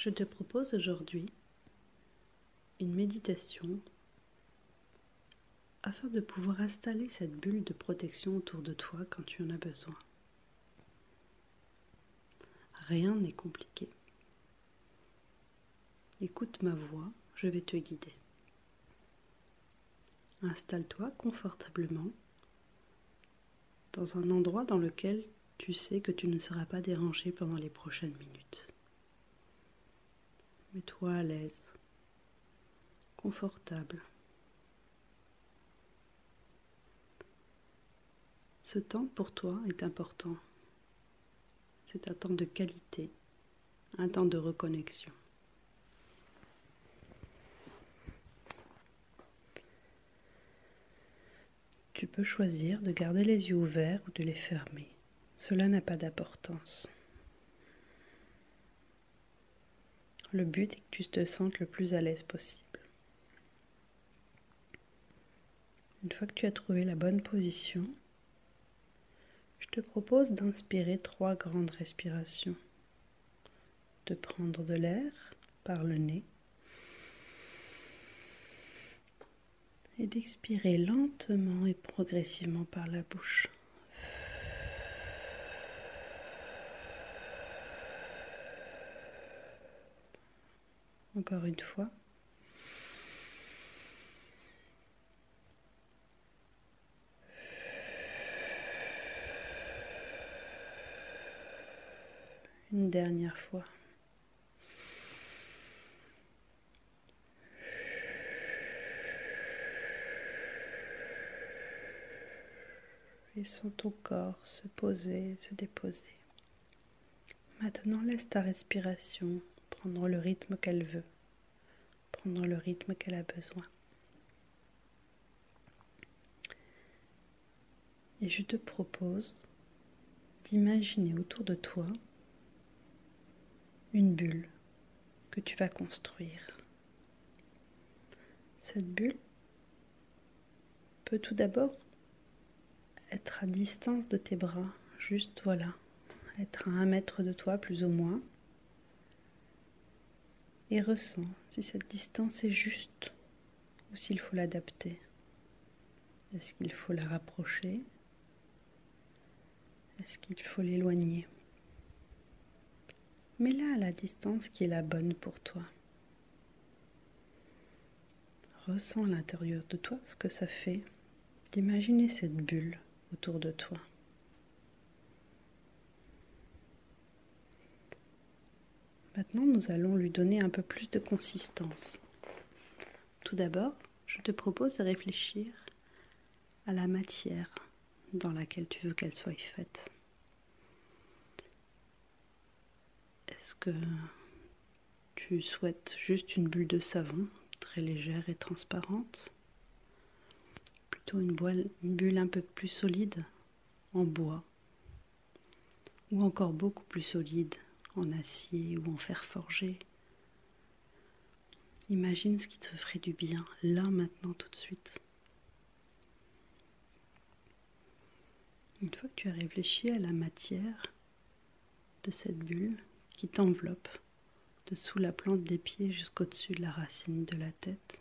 Je te propose aujourd'hui une méditation afin de pouvoir installer cette bulle de protection autour de toi quand tu en as besoin. Rien n'est compliqué. Écoute ma voix, je vais te guider. Installe-toi confortablement dans un endroit dans lequel tu sais que tu ne seras pas dérangé pendant les prochaines minutes. Mets-toi à l'aise, confortable. Ce temps pour toi est important. C'est un temps de qualité, un temps de reconnexion. Tu peux choisir de garder les yeux ouverts ou de les fermer. Cela n'a pas d'importance. Le but est que tu te sentes le plus à l'aise possible. Une fois que tu as trouvé la bonne position, je te propose d'inspirer 3 grandes respirations. De prendre de l'air par le nez et d'expirer lentement et progressivement par la bouche. Encore une fois. Une dernière fois. Et sens ton corps se poser, se déposer. Maintenant, laisse ta respiration prendre le rythme qu'elle veut, prendre le rythme qu'elle a besoin. Et je te propose d'imaginer autour de toi une bulle que tu vas construire. Cette bulle peut tout d'abord être à distance de tes bras, juste voilà, être à 1 mètre de toi plus ou moins. Et ressens si cette distance est juste ou s'il faut l'adapter. Est-ce qu'il faut la rapprocher? Est-ce qu'il faut l'éloigner? Mets-la à la distance qui est la bonne pour toi. Ressens à l'intérieur de toi ce que ça fait d'imaginer cette bulle autour de toi. Maintenant, nous allons lui donner un peu plus de consistance. Tout d'abord, je te propose de réfléchir à la matière dans laquelle tu veux qu'elle soit faite. Est-ce que tu souhaites juste une bulle de savon, très légère et transparente? Plutôt une bulle un peu plus solide, en bois, ou encore beaucoup plus solide, en acier ou en fer forgé. Imagine ce qui te ferait du bien, là, maintenant, tout de suite. Une fois que tu as réfléchi à la matière de cette bulle qui t'enveloppe, dessous la plante des pieds jusqu'au-dessus de la racine de la tête,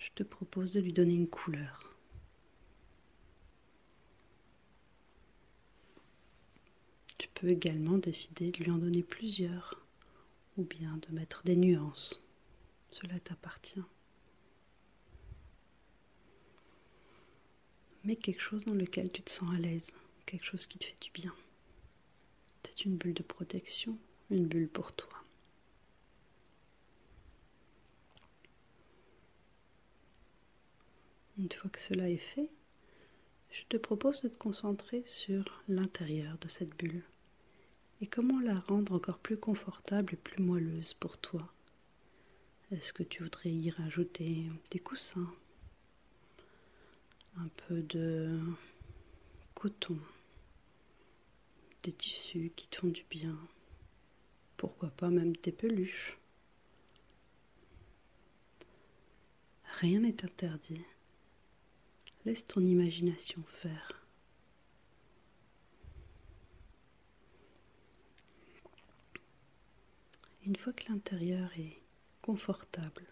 je te propose de lui donner une couleur. Tu peux également décider de lui en donner plusieurs, ou bien de mettre des nuances. Cela t'appartient. Mets quelque chose dans lequel tu te sens à l'aise, quelque chose qui te fait du bien. C'est une bulle de protection, une bulle pour toi. Une fois que cela est fait, je te propose de te concentrer sur l'intérieur de cette bulle et comment la rendre encore plus confortable et plus moelleuse pour toi. Est-ce que tu voudrais y rajouter des coussins, un peu de coton, des tissus qui te font du bien, pourquoi pas même des peluches? Rien n'est interdit. Laisse ton imagination faire. Une fois que l'intérieur est confortable,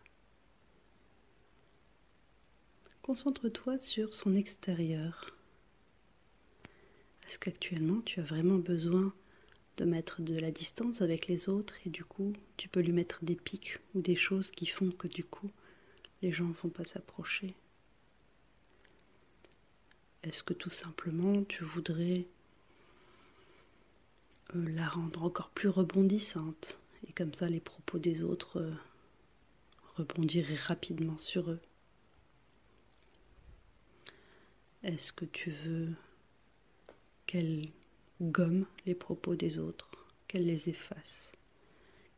concentre-toi sur son extérieur. Est-ce qu'actuellement tu as vraiment besoin de mettre de la distance avec les autres et du coup tu peux lui mettre des pics ou des choses qui font que du coup les gens ne vont pas s'approcher? Est-ce que tout simplement tu voudrais la rendre encore plus rebondissante et comme ça les propos des autres rebondiraient rapidement sur eux? Est-ce que tu veux qu'elle gomme les propos des autres, qu'elle les efface,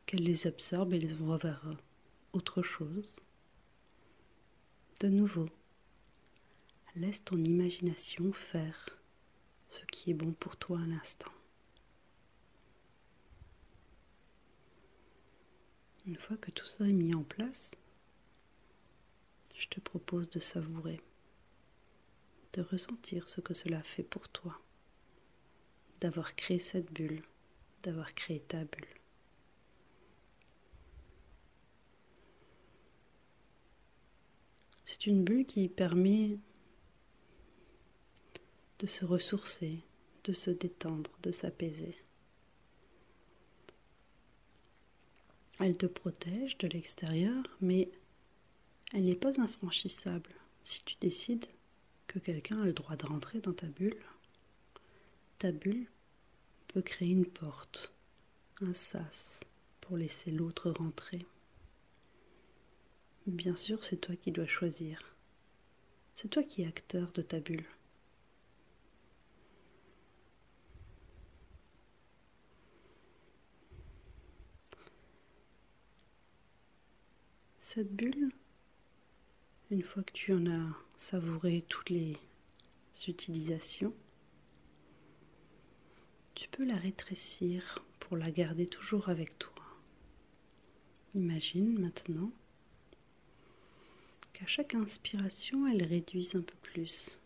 qu'elle les absorbe et les envoie vers autre chose? De nouveau, laisse ton imagination faire ce qui est bon pour toi à l'instant. Une fois que tout ça est mis en place, je te propose de savourer, de ressentir ce que cela fait pour toi, d'avoir créé cette bulle, d'avoir créé ta bulle. C'est une bulle qui permet de se ressourcer, de se détendre, de s'apaiser. Elle te protège de l'extérieur, mais elle n'est pas infranchissable. Si tu décides que quelqu'un a le droit de rentrer dans ta bulle peut créer une porte, un sas, pour laisser l'autre rentrer. Bien sûr, c'est toi qui dois choisir. C'est toi qui es acteur de ta bulle. Cette bulle, une fois que tu en as savouré toutes les utilisations, tu peux la rétrécir pour la garder toujours avec toi. Imagine maintenant qu'à chaque inspiration, elle réduise un peu plus.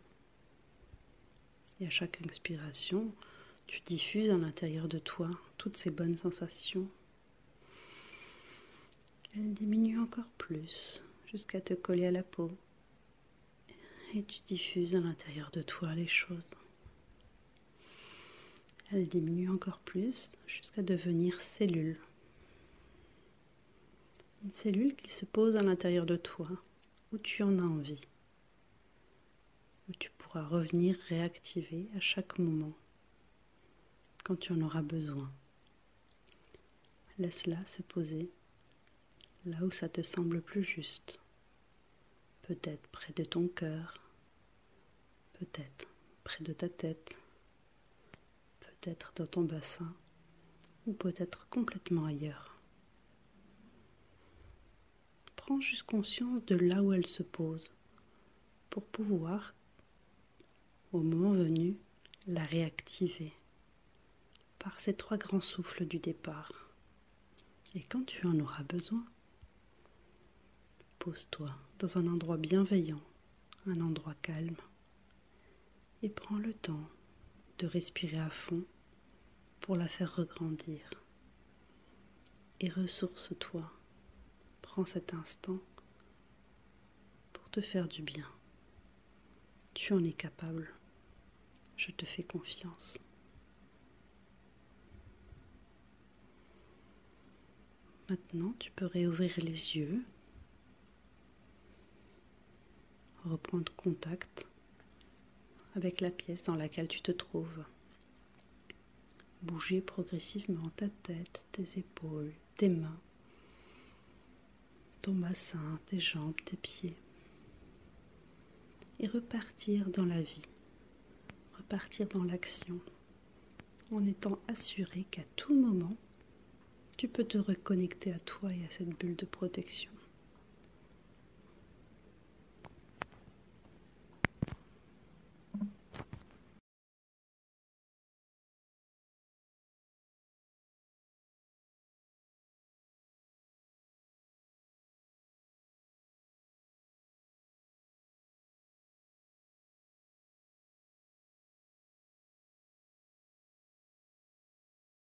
Et à chaque inspiration, tu diffuses à l'intérieur de toi toutes ces bonnes sensations. Elle diminue encore plus jusqu'à te coller à la peau. Et tu diffuses à l'intérieur de toi les choses. Elle diminue encore plus jusqu'à devenir cellule. Une cellule qui se pose à l'intérieur de toi, où tu en as envie. Où tu pourras revenir réactiver à chaque moment, quand tu en auras besoin. Laisse-la se poser là où ça te semble plus juste. Peut-être près de ton cœur, peut-être près de ta tête, peut-être dans ton bassin, ou peut-être complètement ailleurs. Prends juste conscience de là où elle se pose, pour pouvoir, au moment venu, la réactiver par ces 3 grands souffles du départ. Et quand tu en auras besoin, pose-toi dans un endroit bienveillant, un endroit calme, et prends le temps de respirer à fond pour la faire regrandir. Et ressource-toi. Prends cet instant pour te faire du bien. Tu en es capable. Je te fais confiance. Maintenant, tu peux réouvrir les yeux, reprendre contact avec la pièce dans laquelle tu te trouves. Bouger progressivement ta tête, tes épaules, tes mains, ton bassin, tes jambes, tes pieds. Et repartir dans la vie, repartir dans l'action, en étant assuré qu'à tout moment, tu peux te reconnecter à toi et à cette bulle de protection.